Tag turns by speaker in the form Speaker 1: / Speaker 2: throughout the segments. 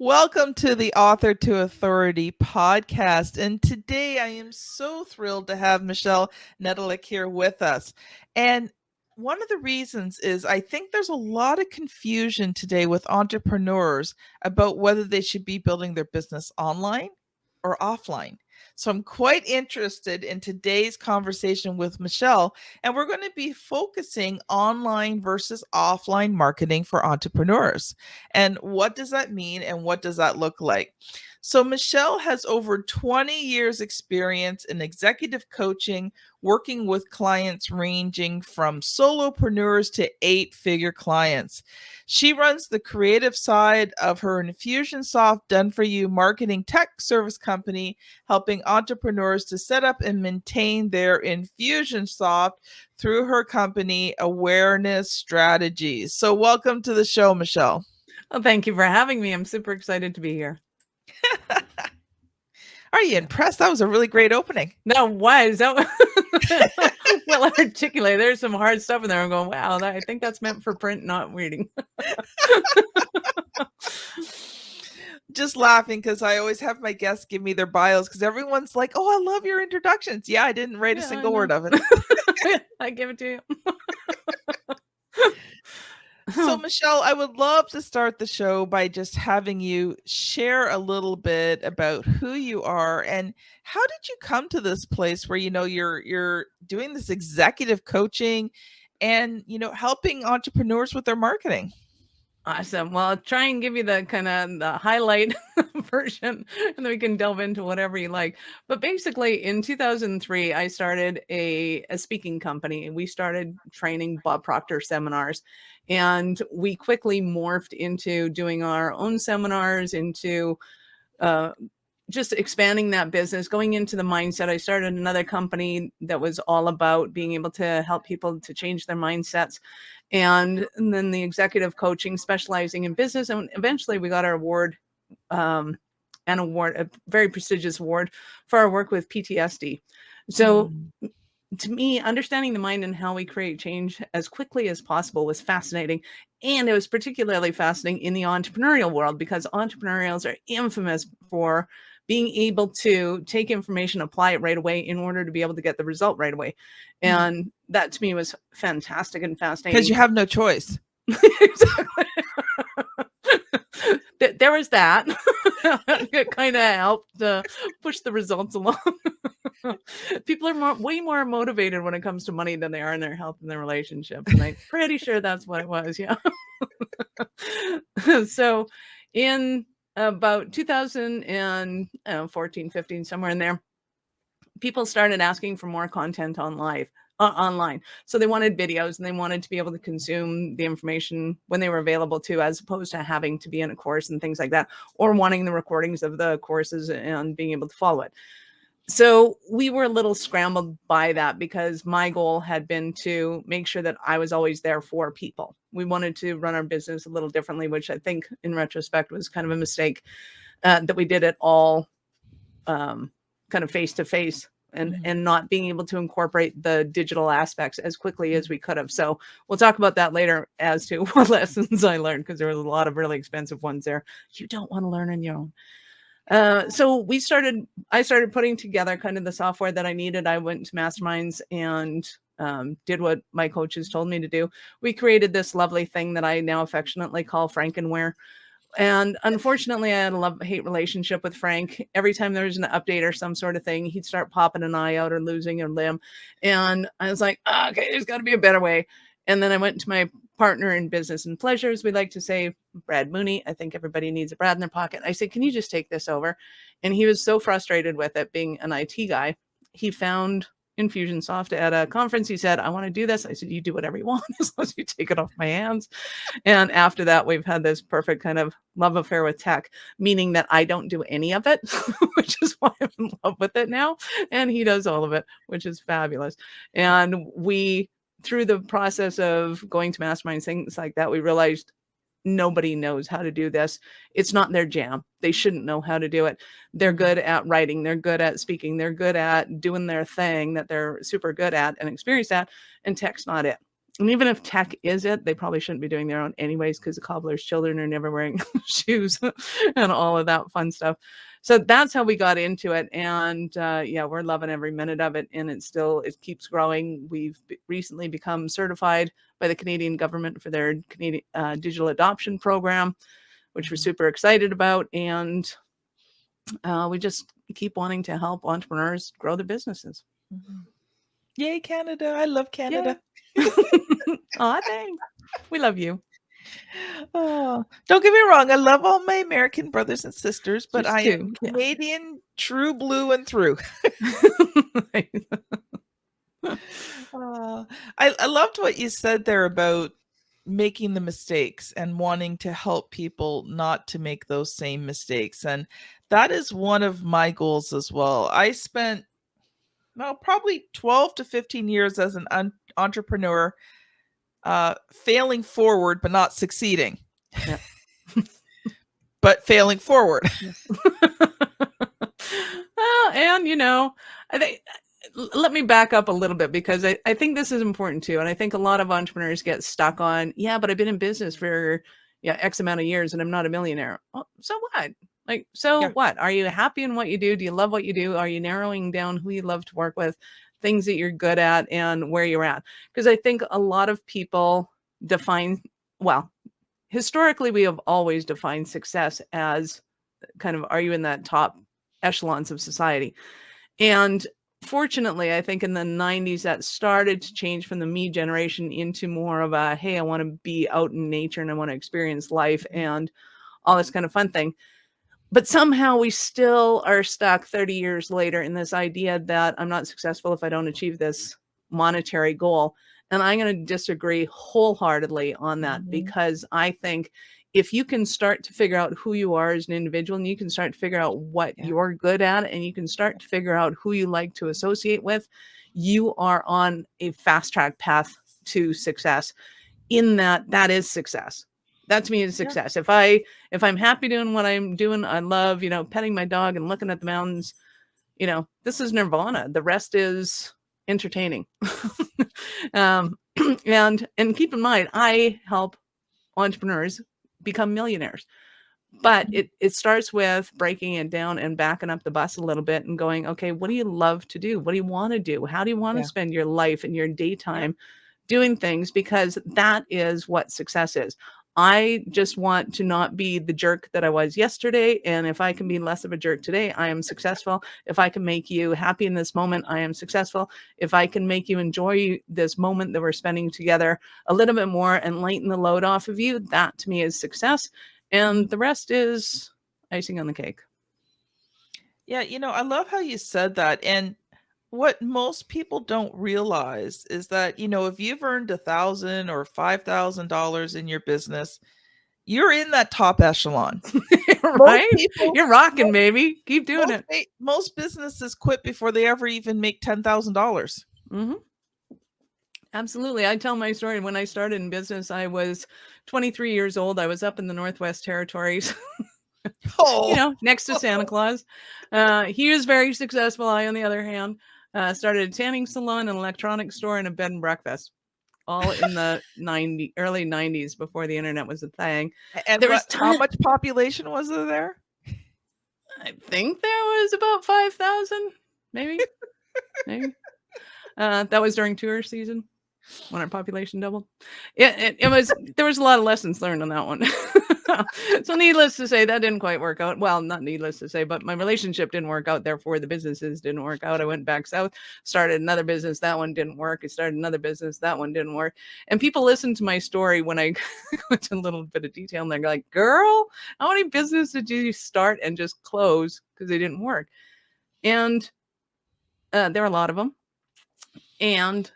Speaker 1: Welcome to the Author to Authority podcast. And today I am so thrilled to have Michelle Nedelec here with us. And one of the reasons is I think there's a lot of confusion today with entrepreneurs about whether they should be building their business online or offline. So I'm quite interested in today's conversation with Michelle, and we're going to be focusing online versus offline marketing for entrepreneurs. And what does that mean and what does that look like? So Michelle has over 20 years experience in executive coaching, working with clients ranging from solopreneurs to 8-figure clients. She runs the creative side of her Infusionsoft Done-For-You Marketing Tech service company, helping entrepreneurs to set up and maintain their Infusionsoft through her company Awareness Strategies. So welcome to the show, Michelle.
Speaker 2: Well, thank you for having me. I'm super excited to be here.
Speaker 1: Are you impressed? That was a really great opening.
Speaker 2: That was well articulated. There's some hard stuff in there. I'm going, wow, I think that's meant for print, not reading.
Speaker 1: Just laughing because I always have my guests give me their bios because everyone's like, oh, I love your introductions. Yeah, I didn't write a single word of it.
Speaker 2: I give it to you.
Speaker 1: So, Michelle, I would love to start the show by just having you share a little bit about who you are and how did you come to this place where you're doing this executive coaching and helping entrepreneurs with their marketing.
Speaker 2: Awesome. Well, I'll try and give you the kind of the highlight version, and then we can delve into whatever you like. But basically, in 2003, I started a speaking company. We started training Bob Proctor seminars, and we quickly morphed into doing our own seminars, into just expanding that business, going into the mindset. I started another company that was all about being able to help people to change their mindsets. And then the executive coaching, specializing in business. And eventually we got our award, a very prestigious award for our work with PTSD. So to me, understanding the mind and how we create change as quickly as possible was fascinating. And it was particularly fascinating in the entrepreneurial world because entrepreneurs are infamous for being able to take information, apply it right away in order to be able to get the result right away. And that to me was fantastic and fascinating.
Speaker 1: Because you have no choice.
Speaker 2: Exactly. There was that. It kind of helped push the results along. People are way more motivated when it comes to money than they are in their health and their relationships. And I'm pretty sure that's what it was. Yeah. So in about 2014, 15, somewhere in there, people started asking for more content online. So they wanted videos and they wanted to be able to consume the information when they were available to, as opposed to having to be in a course and things like that, or wanting the recordings of the courses and being able to follow it. So we were a little scrambled by that because my goal had been to make sure that I was always there for people. We wanted to run our business a little differently, which I think in retrospect was kind of a mistake, that we did it all kind of face to face and not being able to incorporate the digital aspects as quickly as we could have. So we'll talk about that later as to what lessons I learned, because there was a lot of really expensive ones there you don't want to learn on your own. So I started putting together kind of the software that I needed. I went to masterminds and did what my coaches told me to do. We created this lovely thing that I now affectionately call Frankenware. And unfortunately, I had a love-hate relationship with Frank. Every time there was an update or some sort of thing, he'd start popping an eye out or losing a limb. And I was like, okay, there's got to be a better way. And then I went to my partner in business and pleasures, we like to say, Brad Mooney. I think everybody needs a Brad in their pocket. I said, can you just take this over? And he was so frustrated with it, being an IT guy. He found Infusionsoft at a conference. He said, I want to do this. I said, you do whatever you want as long as you take it off my hands. And after that, we've had this perfect kind of love affair with tech, meaning that I don't do any of it, which is why I'm in love with it now. And he does all of it, which is fabulous. And we, through the process of going to masterminds, things like that, we realized nobody knows how to do this. It's not their jam. They shouldn't know how to do it. They're good at writing. They're good at speaking. They're good at doing their thing that they're super good at and experienced at. And tech's not it. And even if tech is it, they probably shouldn't be doing their own anyways, because the cobbler's children are never wearing shoes and all of that fun stuff. So that's how we got into it. And yeah, we're loving every minute of it. And it keeps growing. We've recently become certified by the Canadian government for their Canadian digital adoption program, which we're super excited about. And we just keep wanting to help entrepreneurs grow their businesses.
Speaker 1: Yay, Canada. I love Canada.
Speaker 2: Aw, thanks. We love you.
Speaker 1: Oh, don't get me wrong. I love all my American brothers and sisters, but
Speaker 2: Just
Speaker 1: I
Speaker 2: two,
Speaker 1: am
Speaker 2: yeah.
Speaker 1: Canadian, true blue and through. I loved what you said there about making the mistakes and wanting to help people not to make those same mistakes. And that is one of my goals as well. I spent, well, probably 12 to 15 years as an entrepreneur, failing forward, but not succeeding.
Speaker 2: Yeah.
Speaker 1: But failing forward.
Speaker 2: Well, and I think, let me back up a little bit, because I think this is important too. And I think a lot of entrepreneurs get stuck on, yeah, but I've been in business for X amount of years and I'm not a millionaire. Oh, so what? Like, so what? Are you happy in what you do? Do you love what you do? Are you narrowing down who you love to work with, things that you're good at, and where you're at? Because I think a lot of people historically, we have always defined success as kind of, are you in that top echelons of society? And fortunately, I think in the 90s, that started to change from the me generation into more of a, hey, I want to be out in nature and I want to experience life and all this kind of fun thing. But somehow we still are stuck 30 years later in this idea that I'm not successful if I don't achieve this monetary goal. And I'm going to disagree wholeheartedly on that, because I think if you can start to figure out who you are as an individual, and you can start to figure out what you're good at, and you can start to figure out who you like to associate with, you are on a fast track path to success. In that is success. That to me is success. If I'm happy doing what I'm doing, I love, petting my dog and looking at the mountains, this is nirvana. The rest is entertaining. And keep in mind, I help entrepreneurs become millionaires, but it starts with breaking it down and backing up the bus a little bit and going, okay, what do you love to do? What do you want to do? How do you want to spend your life and your daytime doing things? Because that is what success is. I just want to not be the jerk that I was yesterday. And if I can be less of a jerk today, I am successful. If I can make you happy in this moment, I am successful. If I can make you enjoy this moment that we're spending together a little bit more and lighten the load off of you, that to me is success. And the rest is icing on the cake.
Speaker 1: Yeah, I love how you said that. And what most people don't realize is that, if you've earned $1,000 or $5,000 in your business, you're in that top echelon.
Speaker 2: Right? You're rocking, baby. Keep doing it.
Speaker 1: Most businesses quit before they ever even make $10,000.
Speaker 2: Absolutely. I tell my story. When I started in business, I was 23 years old. I was up in the Northwest Territories. Next to Santa Claus. He was very successful. I, on the other hand, started a tanning salon, an electronics store, and a bed and breakfast, all in the early 90s, before the internet was a thing.
Speaker 1: And how much population was there?
Speaker 2: I think there was about 5,000, maybe. That was during tourist season, when our population doubled. There was a lot of lessons learned on that one. So needless to say, that didn't quite work out. Well, not needless to say, but my relationship didn't work out. Therefore, the businesses didn't work out. I went back south, started another business. That one didn't work. I started another business. That one didn't work. And people listen to my story when I go into a little bit of detail, and they're like, girl, how many businesses did you start and just close because they didn't work? And there are a lot of them. And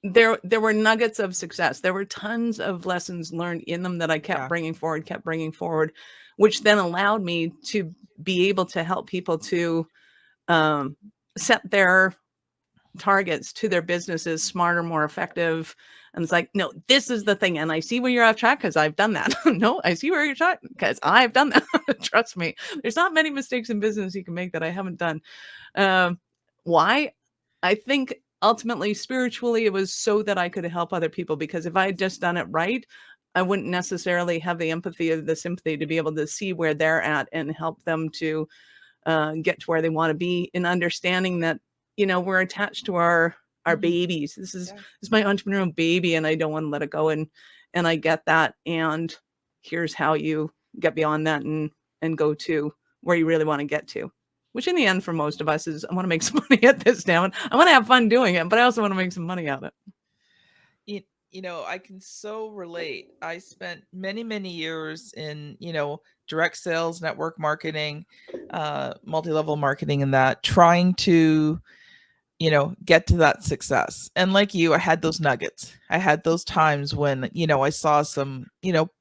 Speaker 2: there were nuggets of success. There were tons of lessons learned in them that I kept bringing forward, which then allowed me to be able to help people to set their targets to their businesses smarter, more effective. And it's like, no, this is the thing. And I see where you're off track because I've done that. No, I see where you're track because I've done that. Trust me. There's not many mistakes in business you can make that I haven't done. Why? I think ultimately, spiritually, it was so that I could help other people, because if I had just done it right, I wouldn't necessarily have the empathy or the sympathy to be able to see where they're at and help them to get to where they want to be, in understanding that, we're attached to our
Speaker 1: Mhm.
Speaker 2: babies. This is
Speaker 1: Yeah.
Speaker 2: this is my entrepreneurial baby, and I don't want to let it go. And I get that. And here's how you get beyond that and go to where you really want to get to. Which in the end, for most of us, is I want to make some money at this now, and I want to have fun doing it, but I also want to make some money at it.
Speaker 1: You, I can so relate. I spent many, many years in, direct sales, network marketing, multi-level marketing, and that, trying to, get to that success. And like you, I had those nuggets. I had those times when, I saw some,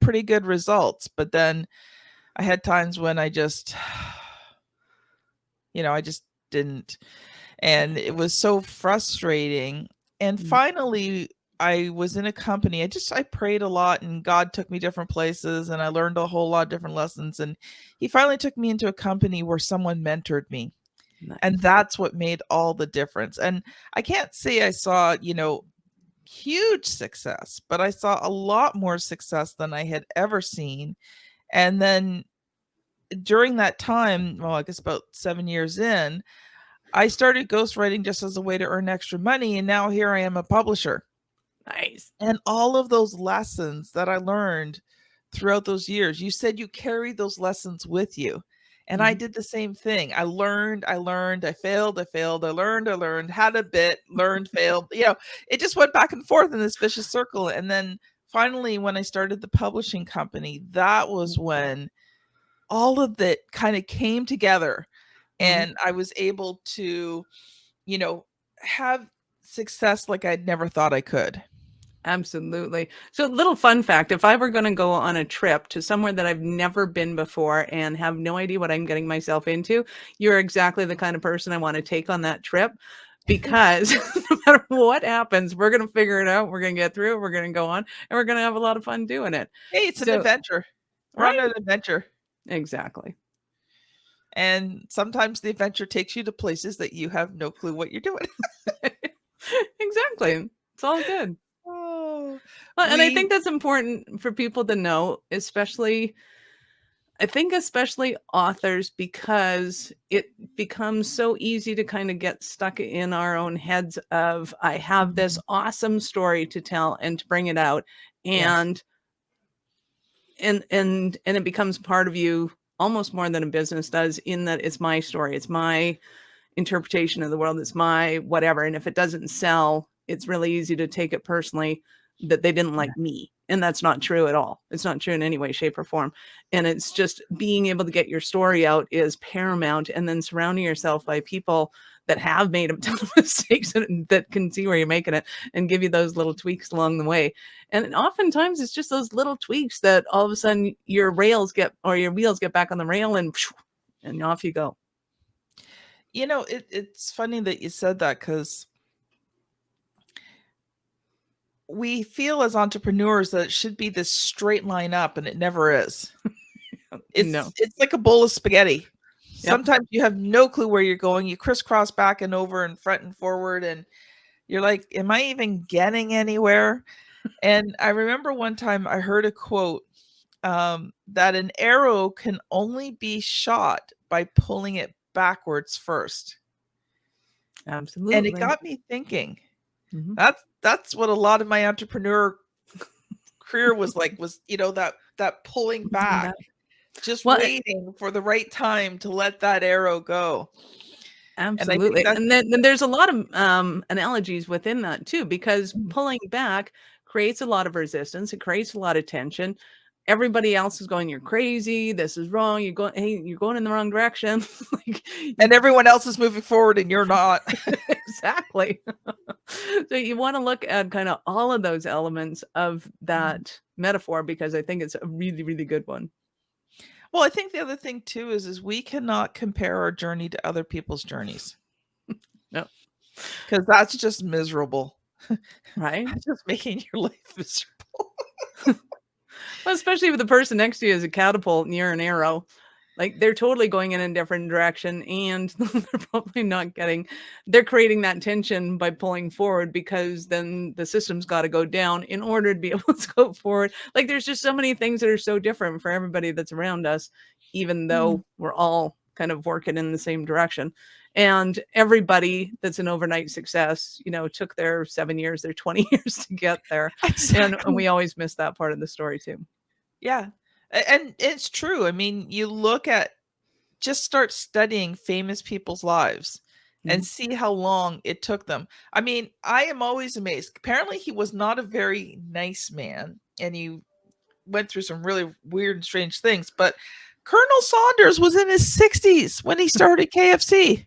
Speaker 1: pretty good results, but then I had times when I just, I just didn't. And it was so frustrating. And
Speaker 2: Mm.
Speaker 1: finally, I was in a company. I prayed a lot, and God took me different places, and I learned a whole lot of different lessons. And he finally took me into a company where someone mentored me. And
Speaker 2: Nice.
Speaker 1: that's what made all the difference. And I can't say I saw, huge success, but I saw a lot more success than I had ever seen. And then during that time, well, I guess about 7 years in, I started ghostwriting just as a way to earn extra money. And now here I am, a publisher.
Speaker 2: Nice.
Speaker 1: And all of those lessons that I learned throughout those years, you said you carried those lessons with you. And I
Speaker 2: Mhm.
Speaker 1: did the same thing. I learned, I failed, I learned, had a bit, learned, failed. It just went back and forth in this vicious circle. And then finally, when I started the publishing company, that was when all of that kind of came together,
Speaker 2: Mhm.
Speaker 1: and I was able to, you know, have success like I'd never thought I could.
Speaker 2: Absolutely. So, little fun fact, if I were going to go on a trip to somewhere that I've never been before and have no idea what I'm getting myself into, you're exactly the kind of person I want to take on that trip, because no matter what happens, we're going to figure it out. We're going to get through it. We're going to go on, and we're going to have a lot of fun doing it.
Speaker 1: Hey, it's an
Speaker 2: So,
Speaker 1: adventure. We're on
Speaker 2: right?
Speaker 1: an adventure.
Speaker 2: Exactly.
Speaker 1: And sometimes the adventure takes you to places that you have no clue what you're doing.
Speaker 2: Exactly. It's all good.
Speaker 1: Oh,
Speaker 2: Well, and I
Speaker 1: we
Speaker 2: think that's important for people to know, especially I think especially authors, because it becomes so easy to kind of get stuck in our own heads of, I have this
Speaker 1: Mhm.
Speaker 2: awesome story to tell and to bring it out,
Speaker 1: Yes.
Speaker 2: and and it becomes part of you almost more than a business does, in that it's my story, it's my interpretation of the world, it's my whatever. And if it doesn't sell, it's really easy to take it personally that they didn't
Speaker 1: Yeah.
Speaker 2: like me. And that's not true at all. It's not true in any way, shape, or form. And it's just being able to get your story out is paramount. And then surrounding yourself by people that have made a ton of mistakes and that can see where you're making it and give you those little tweaks along the way. And oftentimes it's just those little tweaks that all of a sudden your wheels get back on the rail, and off you go.
Speaker 1: It's funny that you said that, because we feel as entrepreneurs that it should be this straight line up, and it never is.
Speaker 2: No.
Speaker 1: It's like a bowl of spaghetti.
Speaker 2: Yep.
Speaker 1: Sometimes you have no clue where you're going. You crisscross back and over and front and forward, and you're like, am I even getting anywhere? And I remember one time I heard a quote, that an arrow can only be shot by pulling it backwards first. And it
Speaker 2: Absolutely.
Speaker 1: got me thinking.
Speaker 2: Mhm.
Speaker 1: That's what a lot of my entrepreneur career was like, was, that pulling
Speaker 2: Pulling
Speaker 1: back,
Speaker 2: back.
Speaker 1: just
Speaker 2: Well,
Speaker 1: waiting for the right time to let that arrow go. And I think
Speaker 2: absolutely.
Speaker 1: that's
Speaker 2: And then there's a lot of analogies within that too, because
Speaker 1: Mhm.
Speaker 2: pulling back creates a lot of resistance. It creates a lot of tension. Everybody else is going, "You're crazy. This is wrong. You're going in the wrong direction." Like
Speaker 1: And everyone else is moving forward and you're not.
Speaker 2: exactly. So you want to look at kind of all of those elements of
Speaker 1: Mhm.
Speaker 2: that metaphor, because I think it's a really, really good one.
Speaker 1: Well, I think the other thing too is we cannot compare our journey to other people's journeys,
Speaker 2: No,
Speaker 1: because that's just miserable.
Speaker 2: right?
Speaker 1: That's just making your life miserable.
Speaker 2: Well, especially if the person next to you is a catapult and you're an arrow. Like they're totally going in a different direction, and they're probably not they're creating that tension by pulling forward, because then the system's got to go down in order to be able to go forward. Like there's just so many things that are so different for everybody that's around us, even though we're all kind of working in the same direction. And everybody that's an overnight success, took their 7 years, their 20 years to get there.
Speaker 1: Exactly.
Speaker 2: And we always miss that part of the story too.
Speaker 1: Yeah. And it's true. I mean, you look at, just start studying famous people's lives and see how long it took them. I mean, I am always amazed. Apparently, he was not a very nice man, and he went through some really weird and strange things. But Colonel Saunders was in his 60s when he started KFC,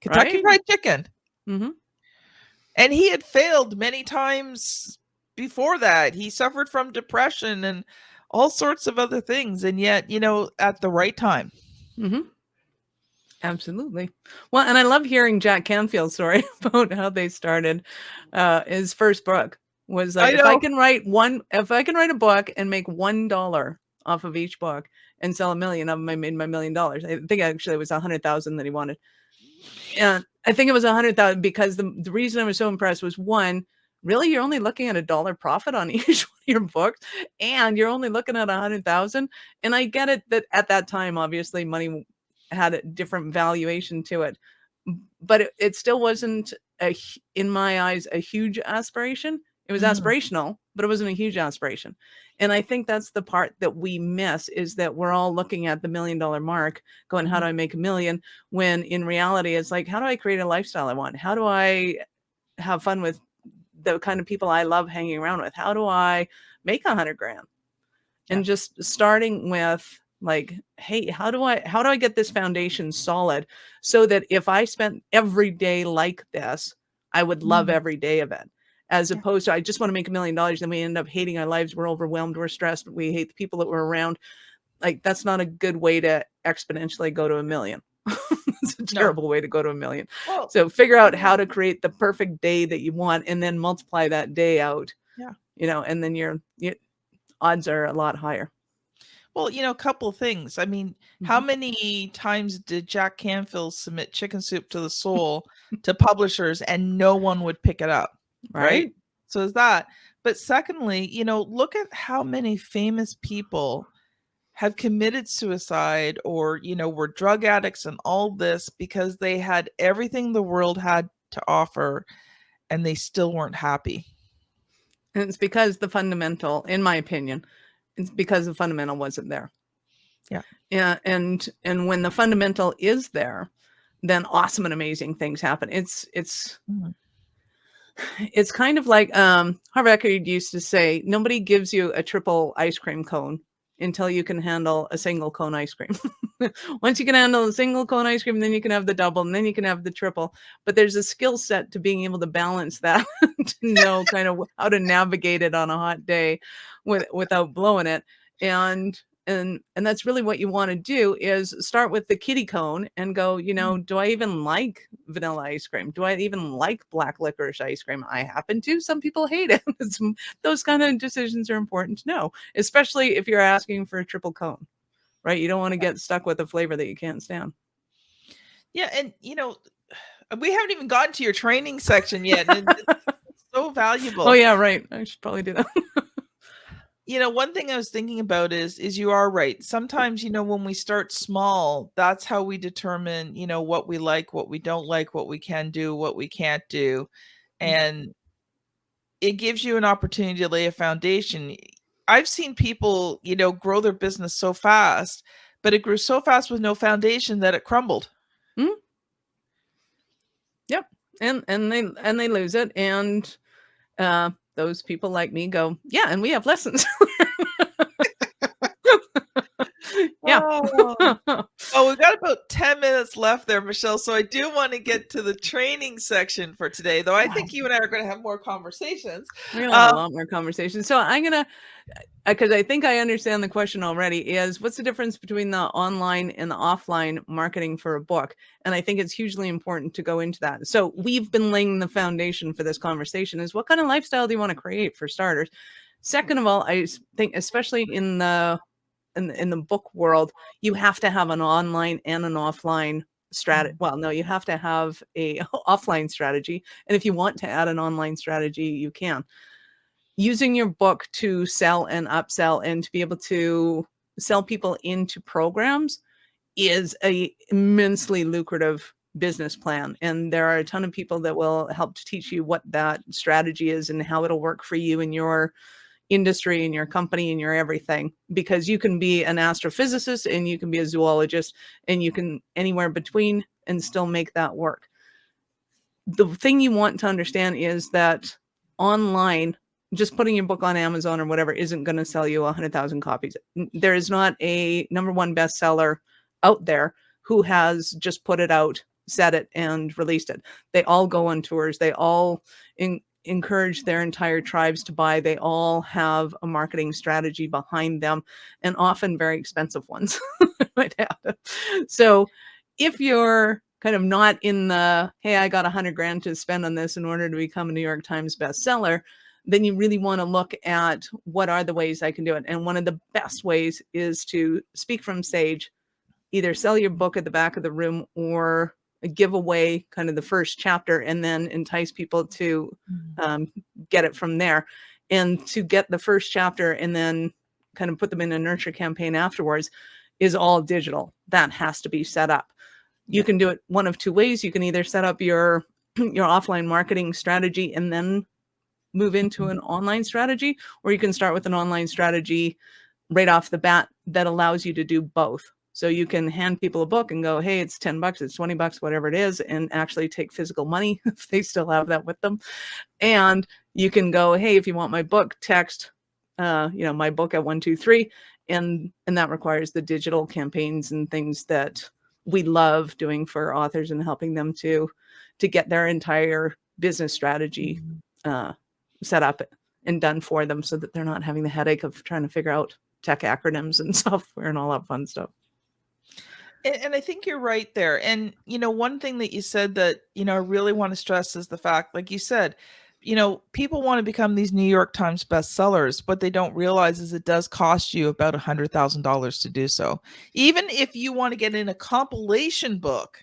Speaker 1: Kentucky Fried Chicken. And he had failed many times before that. He suffered from depression and all sorts of other things. And yet, at the right time.
Speaker 2: Absolutely. Well, and I love hearing Jack Canfield's story about how they started. His first book was like, if I can write a book and make $1 off of each book and sell 1 million of them, I made my $1 million. I think actually it was 100,000 that he wanted. And I think it was 100,000 because the reason I was so impressed was, one, really, you're only looking at $1 profit on each one of your books, and you're only looking at 100,000. And I get it that at that time, obviously, money had a different valuation to it, but it still wasn't, in my eyes, a huge aspiration. It was aspirational, but it wasn't a huge aspiration. And I think that's the part that we miss, is that we're all looking at the $1 million mark going, how do I make 1 million? When in reality, it's like, how do I create a lifestyle I want? How do I have fun with the kind of people I love hanging around with? How do I make 100 grand? And just starting with like, hey, how do I get this foundation solid so that if I spent every day like this, I would love every day of it, as opposed to, I just want to make $1 million. Then we end up hating our lives. We're overwhelmed. We're stressed. We hate the people that we're around. Like, that's not a good way to exponentially go to 1 million. It's a terrible way to go to 1 million.
Speaker 1: Well,
Speaker 2: so figure out how to create the perfect day that you want, and then multiply that day out. And then your odds are a lot higher.
Speaker 1: Well, a couple of things. I mean, how many times did Jack Canfield submit Chicken Soup to the Soul to publishers and no one would pick it up? Right? So is that. But secondly, look at how many famous people have committed suicide or, were drug addicts and all this because they had everything the world had to offer and they still weren't happy.
Speaker 2: And it's because the fundamental, in my opinion, it's because the fundamental wasn't there. Yeah. And when the fundamental is there, then awesome and amazing things happen. It's kind of like Harv Eckert used to say, nobody gives you a triple ice cream cone until you can handle a single cone ice cream. Once you can handle a single cone ice cream, then you can have the double, and then you can have the triple. But there's a skill set to being able to balance that, to know kind of how to navigate it on a hot day without blowing it. And that's really what you want to do, is start with the kiddie cone and go, do I even like vanilla ice cream? Do I even like black licorice ice cream? I happen to. Some people hate it. Those kind of decisions are important to know, especially if you're asking for a triple cone, right? You don't want to get stuck with a flavor that you can't stand.
Speaker 1: Yeah. And, we haven't even gotten to your training section yet. And it's so valuable.
Speaker 2: Oh, yeah, right. I should probably do that.
Speaker 1: One thing I was thinking about is you are right. Sometimes, when we start small, that's how we determine, what we like, what we don't like, what we can do, what we can't do. And it gives you an opportunity to lay a foundation. I've seen people, grow their business so fast, but it grew so fast with no foundation that it crumbled.
Speaker 2: Yep. And they lose it. And those people like me go, yeah, and we have lessons. Yeah.
Speaker 1: Oh, we've got about 10 minutes left there, Michelle. So I do want to get to the training section for today, though I think you and I are going to have more conversations.
Speaker 2: We're going to have a lot more conversations. So I'm going to, because I think I understand the question already, is what's the difference between the online and the offline marketing for a book? And I think it's hugely important to go into that. So we've been laying the foundation for this conversation, is what kind of lifestyle do you want to create, for starters? Second of all, I think, especially in the in the book world, you have to have an online and an offline strategy. Well, no, you have to have a offline strategy. And if you want to add an online strategy, you can. Using your book to sell and upsell and to be able to sell people into programs is a immensely lucrative business plan. And there are a ton of people that will help to teach you what that strategy is and how it'll work for you in your industry and your company and your everything, because you can be an astrophysicist and you can be a zoologist and you can anywhere between and still make that work. The thing you want to understand is that online, just putting your book on Amazon or whatever isn't going to sell you 100,000 copies. There is not a #1 bestseller out there who has just put it out, said it, and released it. They all go on tours. They all encourage their entire tribes to buy. They all have a marketing strategy behind them, and often very expensive ones. Might add. So if you're kind of not in the, hey, I got 100 grand to spend on this in order to become a New York Times bestseller, then you really want to look at what are the ways I can do it. And one of the best ways is to speak from stage, either sell your book at the back of the room or give away kind of the first chapter and then entice people to get it from there. And to get the first chapter and then kind of put them in a nurture campaign afterwards is all digital. That has to be set up. You can do it one of two ways. You can either set up your offline marketing strategy and then move into an online strategy, or you can start with an online strategy right off the bat that allows you to do both. So you can hand people a book and go, hey, it's $10, it's $20, whatever it is, and actually take physical money if they still have that with them. And you can go, hey, if you want my book, text, my book at 123. And that requires the digital campaigns and things that we love doing for authors and helping them to get their entire business strategy set up and done for them so that they're not having the headache of trying to figure out tech acronyms and software and all that fun stuff.
Speaker 1: And I think you're right there. And, one thing that you said that, I really want to stress is the fact, like you said, people want to become these New York Times bestsellers. What they don't realize is it does cost you about $100,000 to do so. Even if you want to get in a compilation book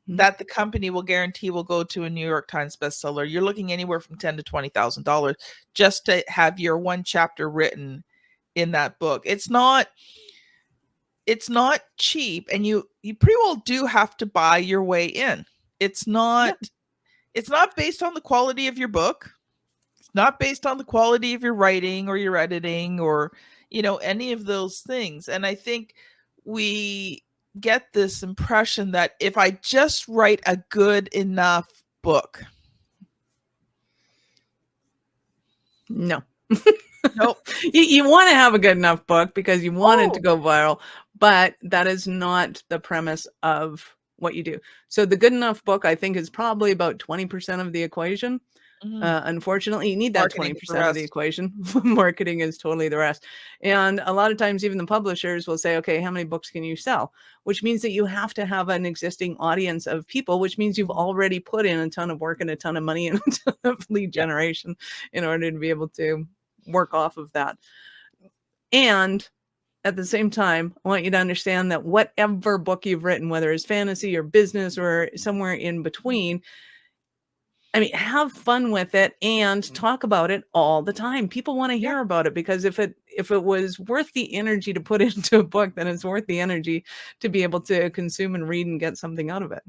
Speaker 1: that the company will guarantee will go to a New York Times bestseller, you're looking anywhere from $10,000 to $20,000 just to have your one chapter written in that book. It's not cheap, and you pretty well do have to buy your way in. It's not based on the quality of your book. It's not based on the quality of your writing or your editing or, any of those things. And I think we get this impression that if I just write a good enough book.
Speaker 2: No.
Speaker 1: Nope.
Speaker 2: You want to have a good enough book because you want it to go viral, but that is not the premise of what you do. So the good enough book, I think, is probably about 20% of the equation. Unfortunately, you need that 20% of the equation. Marketing is totally the rest. And a lot of times, even the publishers will say, okay, how many books can you sell? Which means that you have to have an existing audience of people, which means you've already put in a ton of work and a ton of money and a ton of lead generation in order to be able to work off of that. And at the same time, I want you to understand that whatever book you've written, whether it's fantasy or business or somewhere in between, have fun with it and talk about it all the time. People want to hear about it because if it was worth the energy to put into a book, then it's worth the energy to be able to consume and read and get something out of it.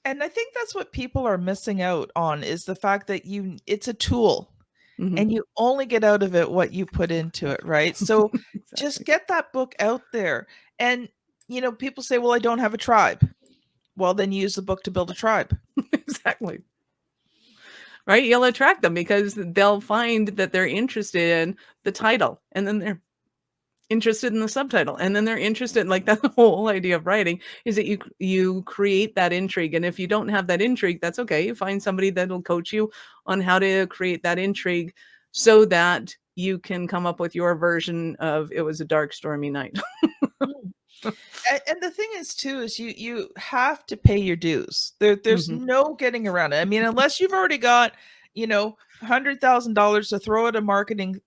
Speaker 1: And I think that's what people are missing out on is the fact that it's a tool. And you only get out of it what you put into it, right? So
Speaker 2: Exactly.
Speaker 1: Just get that book out there. And, people say, well, I don't have a tribe. Well, then use the book to build a tribe.
Speaker 2: Exactly. Right? You'll attract them because they'll find that they're interested in the title, and then they're interested in the subtitle, and then they're interested, like that whole idea of writing is that you create that intrigue. And if you don't have that intrigue, that's okay. You find somebody that'll coach you on how to create that intrigue so that you can come up with your version of it was a dark, stormy night.
Speaker 1: And the thing is too, is you have to pay your dues. There's no getting around it. Unless you've already got, $100,000 to throw at a marketing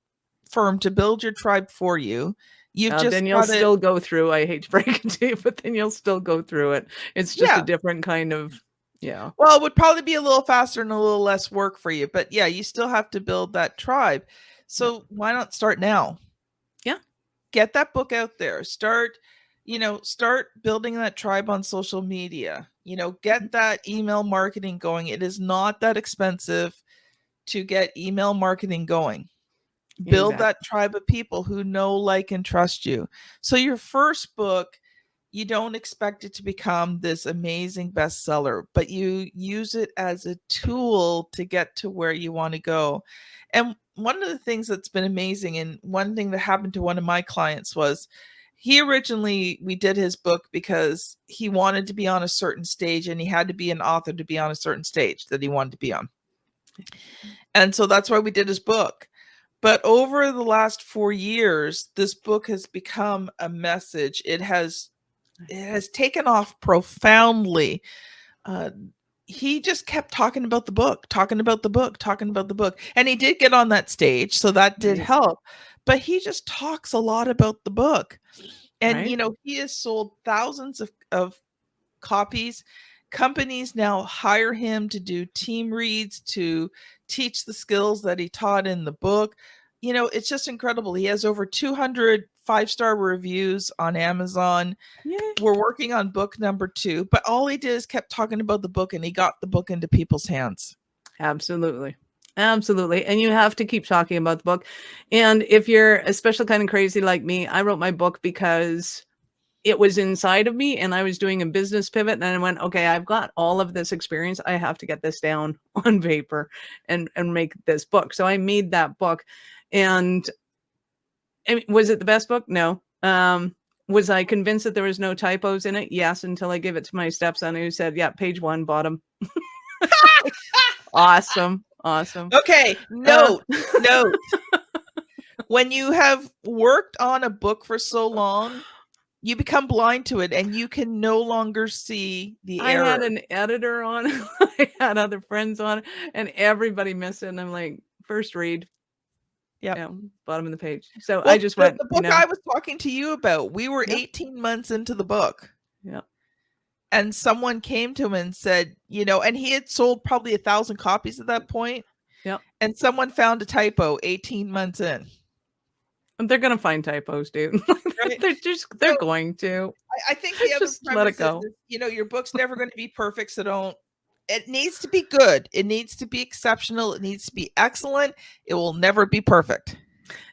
Speaker 1: firm to build your tribe for you, You've just
Speaker 2: Then you'll
Speaker 1: got it.
Speaker 2: still go through. I hate to break it to you, but then you'll still go through it. It's just a
Speaker 1: Yeah.
Speaker 2: different kind of, yeah.
Speaker 1: Well, it would probably be a little faster and a little less work for you. But yeah, you still have to build that tribe.
Speaker 2: Yeah.
Speaker 1: So why not start now?
Speaker 2: Yeah.
Speaker 1: Get that book out there. Start building that tribe on social media. Get that email marketing going. It is not that expensive to get email marketing going. Build
Speaker 2: Exactly.
Speaker 1: that tribe of people who know, like, and trust you. So your first book, you don't expect it to become this amazing bestseller, but you use it as a tool to get to where you want to go. And one of the things that's been amazing, and one thing that happened to one of my clients was we did his book because he wanted to be on a certain stage and he had to be an author to be on a certain stage that he wanted to be on. And so that's why we did his book. But over the last 4 years, this book has become a message. It has taken off profoundly. He just kept talking about the book, talking about the book, talking about the book. And he did get on that stage, so that did
Speaker 2: Right.
Speaker 1: help. But he just talks a lot about the book. And,
Speaker 2: Right.
Speaker 1: he has sold thousands of copies. Companies now hire him to do team reads, to teach the skills that he taught in the book. It's just incredible. He has over 200 5-star reviews on Amazon.
Speaker 2: Yeah.
Speaker 1: We're working on book number 2, but all he did is kept talking about the book, and he got the book into people's hands.
Speaker 2: Absolutely. Absolutely. And you have to keep talking about the book. And if you're a special kind of crazy like me, I wrote my book because it was inside of me and I was doing a business pivot. And I went, okay, I've got all of this experience. I have to get this down on paper and make this book. So I made that book. And was it the best book? No. Was I convinced that there was no typos in it? Yes, until I gave it to my stepson who said, yeah, page 1, bottom. Awesome.
Speaker 1: Okay, note. When you have worked on a book for so long, you become blind to it and you can no longer see the error.
Speaker 2: I had an editor on it. I had other friends on it, and everybody missed it. And I'm like, first read. Yeah, bottom of the page. So I just went,
Speaker 1: the book I was talking to you about, we were 18 months into the book.
Speaker 2: Yeah.
Speaker 1: And someone came to him and said, and he had sold probably 1,000 copies at that point.
Speaker 2: Yep.
Speaker 1: And someone found a typo 18 months in.
Speaker 2: And they're going to find typos, dude. Right? They're going to.
Speaker 1: I think the other
Speaker 2: just let it go.
Speaker 1: Is, your book's never going to be perfect. So it needs to be good. It needs to be exceptional. It needs to be excellent. It will never be perfect.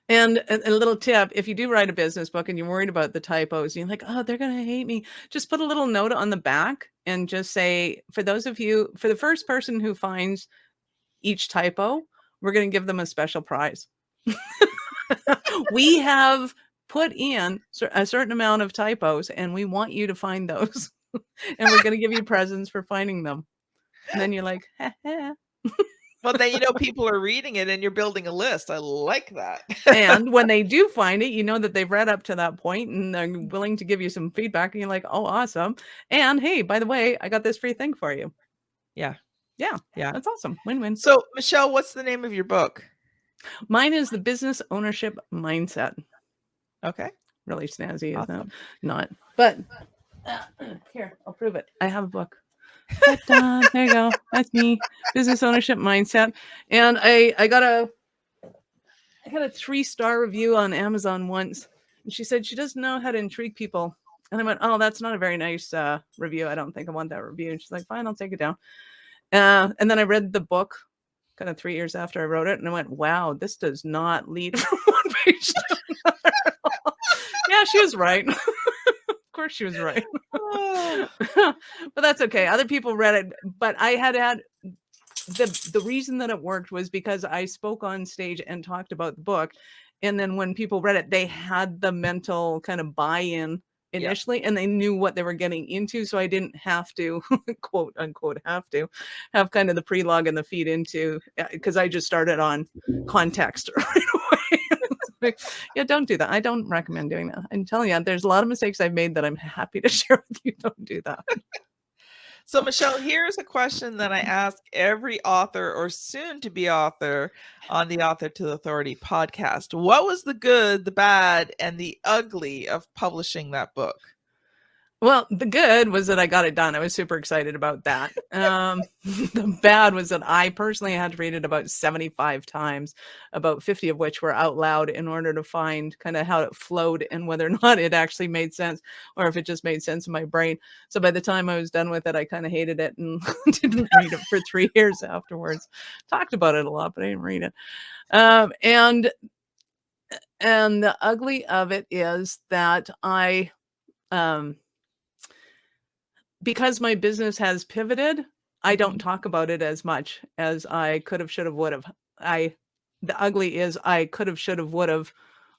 Speaker 2: And a little tip, if you do write a business book and you're worried about the typos, you're like, oh, they're going to hate me. Just put a little note on the back and just say, for the first person who finds each typo, we're going to give them a special prize. We have put in a certain amount of typos and we want you to find those. And we're going to give you presents for finding them. And then you're like,
Speaker 1: Well, then, people are reading it and you're building a list. I like that.
Speaker 2: And when they do find it, you know that they've read up to that point and they're willing to give you some feedback. And you're like, oh, awesome. And hey, by the way, I got this free thing for you.
Speaker 1: Yeah.
Speaker 2: That's awesome. Win-win.
Speaker 1: So, Michelle, what's the name of your book?
Speaker 2: Mine is The Business Ownership Mindset.
Speaker 1: Okay.
Speaker 2: Really snazzy,
Speaker 1: Awesome.
Speaker 2: isn't it? Not. But here, I'll prove it. I have a book. There you go. That's me. Business Ownership Mindset. And I got a 3-star review on Amazon once. And she said she doesn't know how to intrigue people. And I went, oh, that's not a very nice review. I don't think I want that review. And she's like, fine, I'll take it down. And then I read the book kind of 3 years after I wrote it. And I went, wow, this does not lead from one page to another. Yeah, she was right. Of course she was right. But that's okay. Other people read it. But I had the reason that it worked was because I spoke on stage and talked about the book. And then when people read it, they had the mental kind of buy-in initially, and they knew what they were getting into. So I didn't have to, quote unquote, have kind of the prelogue and the feed into, because I just started on context right away. Yeah, don't do that. I don't recommend doing that. I'm telling you, there's a lot of mistakes I've made that I'm happy to share with you. Don't do that.
Speaker 1: So, Michelle, here's a question that I ask every author or soon to be author on the Author to Authority podcast. What was the good, the bad, and the ugly of publishing that book?
Speaker 2: Well, the good was that I got it done. I was super excited about that. The bad was that I personally had to read it about 75 times, about 50 of which were out loud in order to find kind of how it flowed and whether or not it actually made sense or if it just made sense in my brain. So by the time I was done with it, I kind of hated it and didn't read it for 3 years afterwards. Talked about it a lot, but I didn't read it. And the ugly of it is that because my business has pivoted, I don't talk about it as much as I could have, should have, would have. The ugly is I could have, should have, would have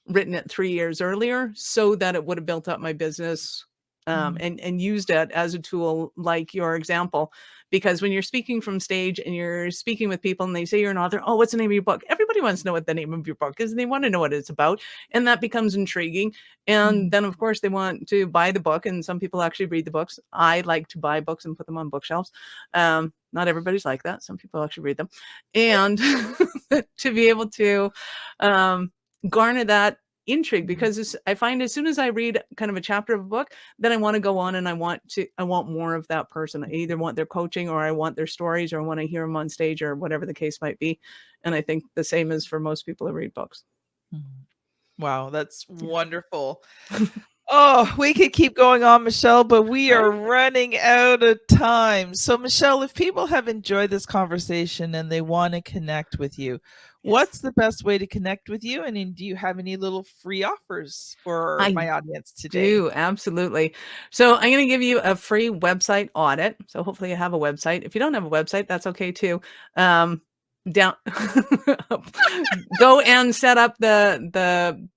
Speaker 2: written it 3 years earlier so that it would have built up my business, and used it as a tool like your example. Because when you're speaking from stage and you're speaking with people and they say you're an author, oh, what's the name of your book? Everybody wants to know what the name of your book is and they want to know what it's about. And that becomes intriguing. And then, of course, they want to buy the book. And some people actually read the books. I like to buy books and put them on bookshelves. Not everybody's like that. Some people actually read them. And to be able to garner that intrigue, because I find as soon as I read kind of a chapter of a book, then I want to go on and I want more of that person. I either want their coaching or I want their stories or I want to hear them on stage or whatever the case might be. And I think the same is for most people who read books.
Speaker 1: Wow, that's wonderful. Oh, we could keep going on, Michelle, but we are running out of time. So, Michelle, if people have enjoyed this conversation and they want to connect with you, what's the best way to connect with you? And do you have any little free offers for my audience today?
Speaker 2: Do, absolutely. So I'm going to give you a free website audit. So hopefully you have a website. If you don't have a website, that's okay too. Go and set up the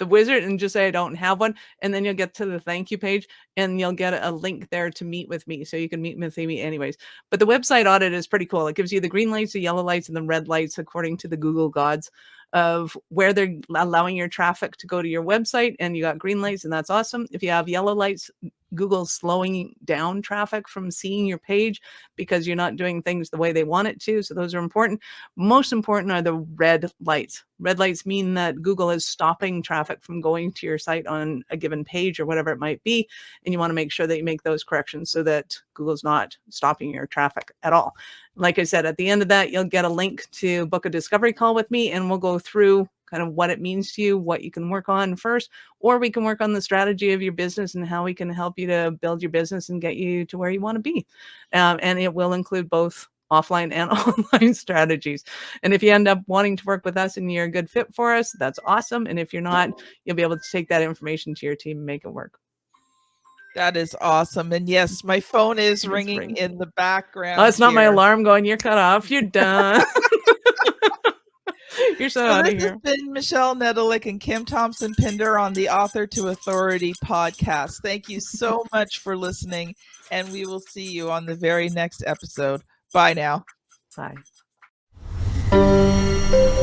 Speaker 2: wizard and just say, I don't have one. And then you'll get to the thank you page and you'll get a link there to meet with me. So you can meet with me anyways. But the website audit is pretty cool. It gives you the green lights, the yellow lights, and the red lights according to the Google gods of where they're allowing your traffic to go to your website. And you got green lights and that's awesome. If you have yellow lights, Google's slowing down traffic from seeing your page because you're not doing things the way they want it to. So those are important. Most important are the red lights. Red lights mean that Google is stopping traffic from going to your site on a given page or whatever it might be. And you want to make sure that you make those corrections so that Google's not stopping your traffic at all. Like I said, at the end of that, you'll get a link to book a discovery call with me and we'll go through kind of what it means to you, what you can work on first, or we can work on the strategy of your business and how we can help you to build your business and get you to where you want to be. And it will include both offline and online strategies. And if you end up wanting to work with us and you're a good fit for us, that's awesome. And if you're not, you'll be able to take that information to your team and make it work.
Speaker 1: That is awesome. And yes, my phone is ringing in the background.
Speaker 2: Oh, it's not my alarm going, you're cut off, you're done. You're so out of here.
Speaker 1: This has been Michelle Nedelec and Kim Thompson-Pinder on the Author to Authority podcast. Thank you so much for listening, and we will see you on the very next episode. Bye now.
Speaker 2: Bye.